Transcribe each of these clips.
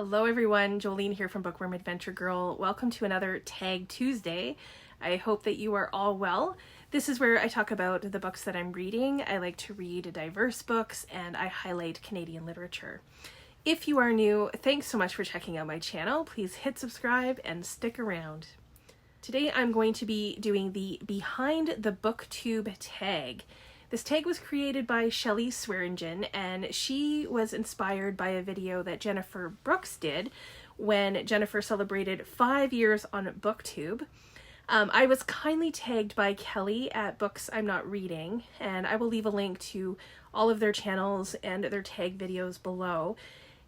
Hello everyone, Jolene here from Bookworm Adventure Girl. Welcome to another Tag Tuesday. I hope that you are all well. This is where I talk about the books that I'm reading. I like to read diverse books and I highlight Canadian literature. If you are new, thanks so much for checking out my channel. Please hit subscribe and stick around. Today I'm going to be doing the Behind the BookTube tag. This tag was created by Shelly and she was inspired by a video that Jennifer Brooks did when Jennifer celebrated 5 years on BookTube. I was kindly tagged by Kelly at Books I'm Not Reading, and I will leave a link to all of their channels and their tag videos below.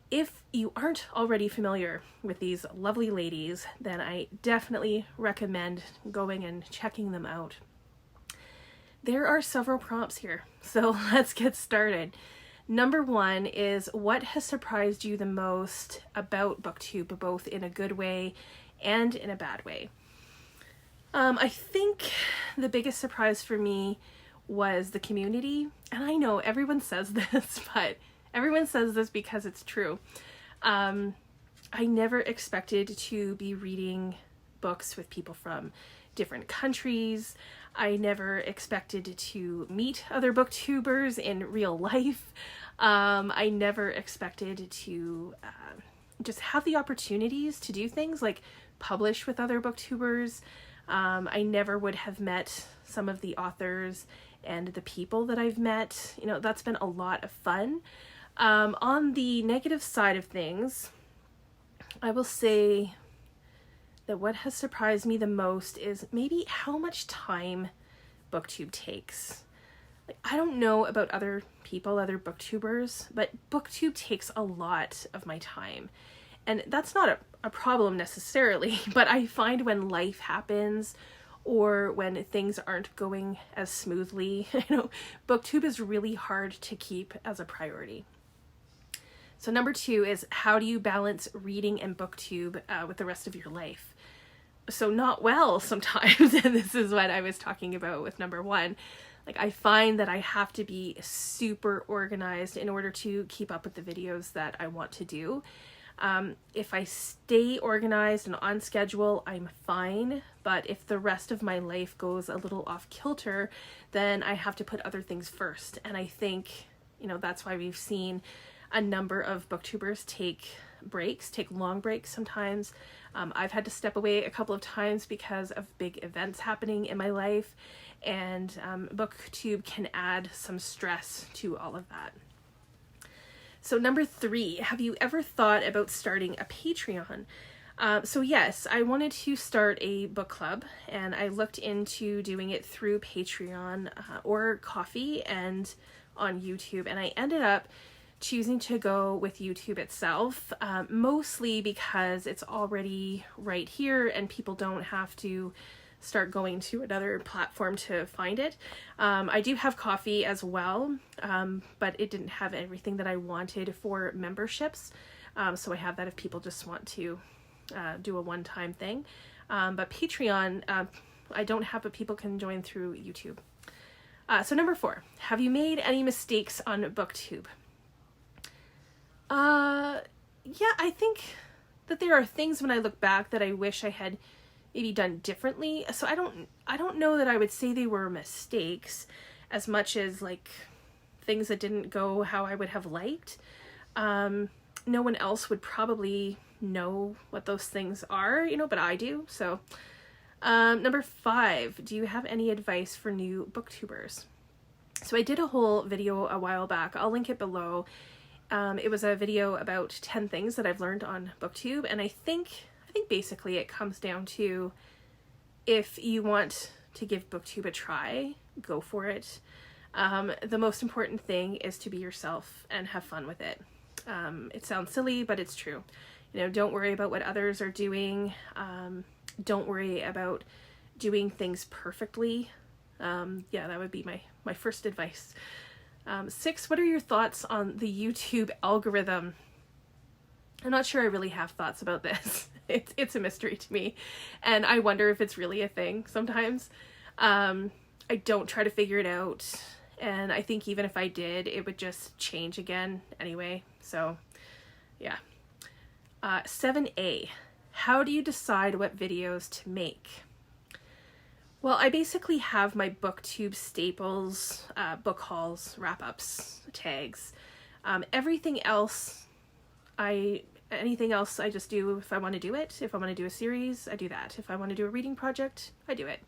If you aren't already familiar with these lovely ladies, then I definitely recommend going and checking them out. There are several prompts here, so let's get started. Number one is, what has surprised you the most about BookTube, both in a good way and in a bad way? I think the biggest surprise for me was the community, and I know everyone says this, but everyone says this because it's true. I never expected to be reading books with people from different countries. I never expected to meet other booktubers in real life. I never expected to just have the opportunities to do things like publish with other booktubers. I never would have met some of the authors and the people that I've met. You know, that's been a lot of fun. On the negative side of things, I will say that what has surprised me the most is maybe how much time BookTube takes. Like, I don't know about other people, other booktubers, but BookTube takes a lot of my time. And that's not a problem necessarily, but I find when life happens or when things aren't going as smoothly, BookTube is really hard to keep as a priority. So number two is, how do you balance reading and BookTube with the rest of your life? So not well sometimes, and this is what I was talking about with number one. Like, I find that I have to be super organized in order to keep up with the videos that I want to do. If I stay organized and on schedule, I'm fine, but if the rest of my life goes a little off kilter, then I have to put other things first. And I think, that's why we've seen a number of booktubers take long breaks sometimes. I've had to step away a couple of times because of big events happening in my life, and BookTube can add some stress to all of that. So number three, have you ever thought about starting a Patreon? So yes, I wanted to start a book club, and I looked into doing it through Patreon or Ko-fi and on YouTube, and I ended up choosing to go with YouTube itself, mostly because it's already right here and people don't have to start going to another platform to find it. I do have Ko-fi as well, but it didn't have everything that I wanted for memberships, so I have that if people just want to do a one-time thing. But Patreon, I don't have, but people can join through YouTube. So number four, have you made any mistakes on BookTube? Yeah, I think that there are things when I look back that I wish I had maybe done differently. So I don't know that I would say they were mistakes as much as like things that didn't go how I would have liked. No one else would probably know what those things are, but I do. So, number five, do you have any advice for new booktubers? So I did a whole video a while back. I'll link it below. It was a video about 10 things that I've learned on BookTube, and I think basically it comes down to, if you want to give BookTube a try, go for it. The most important thing is to be yourself and have fun with it. It sounds silly, but it's true. Don't worry about what others are doing. Don't worry about doing things perfectly. Yeah, that would be my first advice. 6, what are your thoughts on the YouTube algorithm? I'm not sure I really have thoughts about this. It's a mystery to me, and I wonder if it's really a thing sometimes. I don't try to figure it out, and I think even if I did, it would just change again anyway. So, yeah. 7A, how do you decide what videos to make? Well, I basically have my BookTube staples, book hauls, wrap-ups, tags. Anything else I just do if I want to do it. If I want to do a series, I do that. If I want to do a reading project, I do it.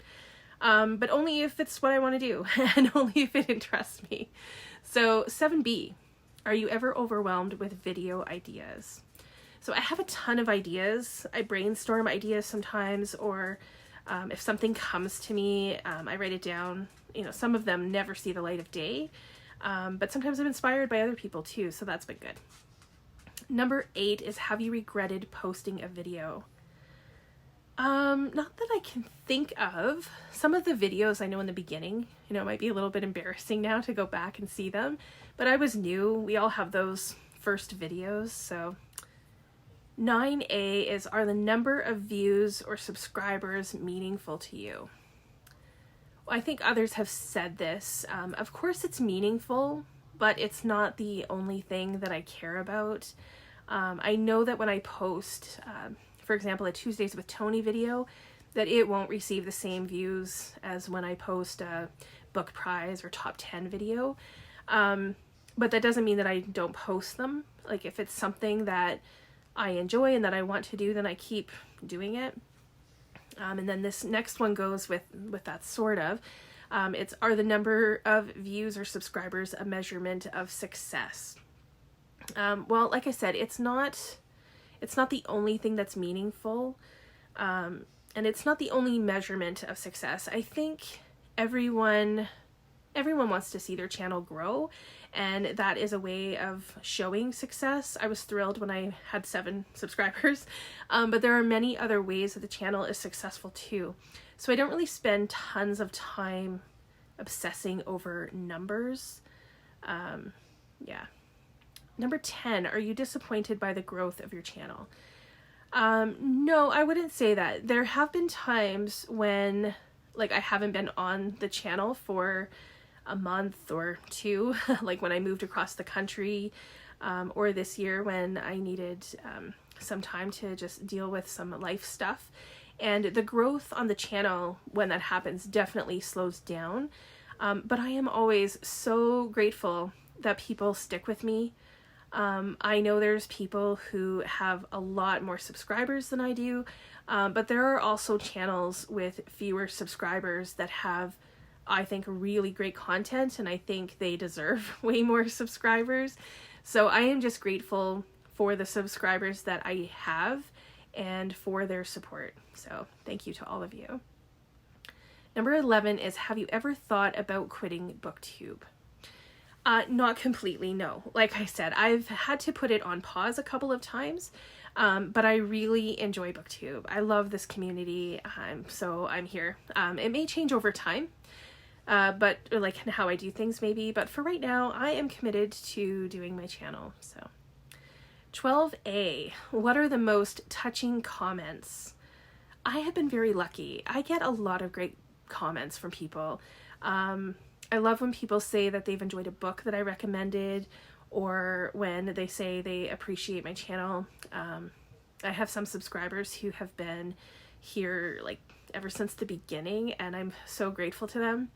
But only if it's what I want to do and only if it interests me. So 7B, are you ever overwhelmed with video ideas? So I have a ton of ideas. I brainstorm ideas sometimes, or if something comes to me, I write it down. You know, some of them never see the light of day, but sometimes I'm inspired by other people too, so that's been good. Number 8 is, have you regretted posting a video? Not that I can think of. Some of the videos I know in the beginning, you know, it might be a little bit embarrassing now to go back and see them, but I was new. We all have those first videos, so. 9A is, are the number of views or subscribers meaningful to you? Well, I think others have said this. Of course it's meaningful, but it's not the only thing that I care about. I know that when I post, for example, a Tuesdays with Tony video, that it won't receive the same views as when I post a book prize or top 10 video. But that doesn't mean that I don't post them. Like, if it's something that I enjoy and that I want to do, then I keep doing it. And then this next one goes with that sort of. It's, are the number of views or subscribers a measurement of success? Well, like I said, it's not the only thing that's meaningful. And it's not the only measurement of success. I think everyone wants to see their channel grow, and that is a way of showing success. I was thrilled when I had 7 subscribers, but there are many other ways that the channel is successful too. So I don't really spend tons of time obsessing over numbers. Yeah. Number 10, are you disappointed by the growth of your channel? No, I wouldn't say that. There have been times when, like, I haven't been on the channel for a month or 2, like when I moved across the country, or this year when I needed some time to just deal with some life stuff. And the growth on the channel, when that happens, definitely slows down. But I am always so grateful that people stick with me. I know there's people who have a lot more subscribers than I do, but there are also channels with fewer subscribers that have, I think, really great content, and I think they deserve way more subscribers. So I am just grateful for the subscribers that I have and for their support. So thank you to all of you. Number 11 is, have you ever thought about quitting BookTube? Not completely, no. Like I said, I've had to put it on pause a couple of times, but I really enjoy BookTube. I love this community, so I'm here. It may change over time, but like how I do things maybe, but for right now, I am committed to doing my channel. So 12A, what are the most touching comments? I have been very lucky. I get a lot of great comments from people. I love when people say that they've enjoyed a book that I recommended, or when they say they appreciate my channel. I have some subscribers who have been here like ever since the beginning, and I'm so grateful to them.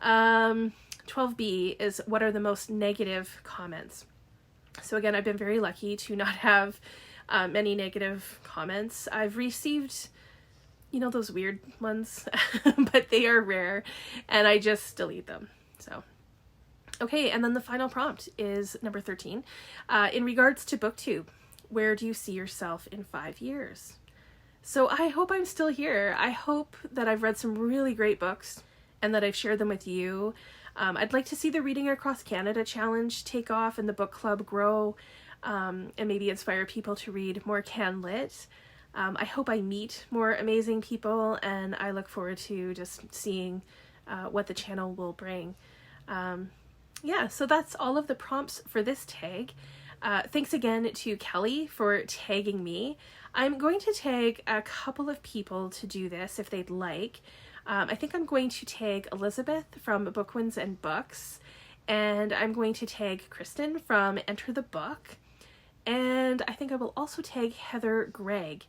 12B is, what are the most negative comments? So again, I've been very lucky to not have many negative comments. I've received, you know, those weird ones, but they are rare, and I just delete them. So, okay, and then the final prompt is number 13. In regards to BookTube, where do you see yourself in 5 years? So I hope I'm still here. I hope that I've read some really great books and that I've shared them with you. I'd like to see the Reading Across Canada challenge take off and the book club grow, and maybe inspire people to read more CanLit. I hope I meet more amazing people, and I look forward to just seeing what the channel will bring. Yeah, so that's all of the prompts for this tag. Thanks again to Kelly for tagging me. I'm going to tag a couple of people to do this if they'd like. I think I'm going to tag Elisabeth from Bookwins and Books, and I'm going to tag Kristen from Enter the Book. And I think I will also tag Heather Gregg.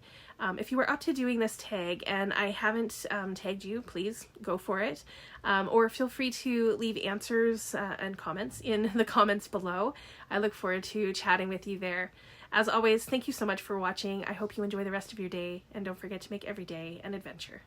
If you are up to doing this tag and I haven't tagged you, please go for it. Or feel free to leave answers and comments in the comments below. I look forward to chatting with you there. As always, thank you so much for watching. I hope you enjoy the rest of your day, and don't forget to make every day an adventure.